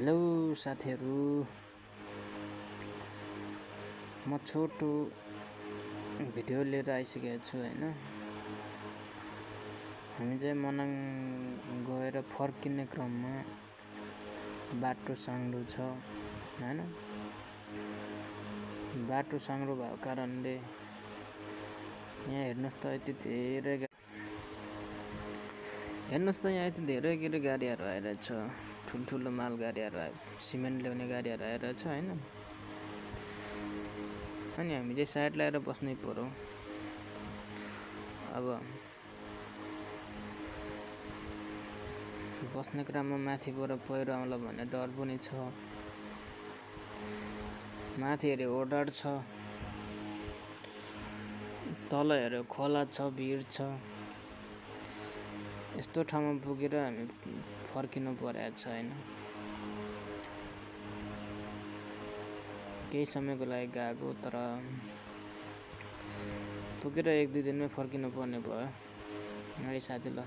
Hello साथीहरू, म छोटो भिडियो लिएर आइसकेको छु हैन। हामी चाहिँ मनाङ गएर फर्किने क्रममा बाटो साङ्लो छ हैन। बाटो साङ्लो भएको कारणले यहाँ हेर्नुस् त यति धेरै गाडीहरू आइरहेछ। ठुल्ठुलो माल गाडीहरू, सिमेन्ट ल्याउने गाडीहरू आइरहेछ हैन। अनि हामी चाहिँ साइड लगाएर बस्नै पर्यो। अब बस्ने क्रममा माथिबाट पहिरो आउला भन्ने डर पनि छ। माथि हेरे ओडार छ, तल हेरे खोला छ, भिर छ। यस्तो ठाउँमा पुगेर हामी फर्किनु परेको छ हैन। केही समयको लागि गएको, तर पुगेर 1-2 दिनमै फर्किनु पर्ने भयो। अरे साथी ल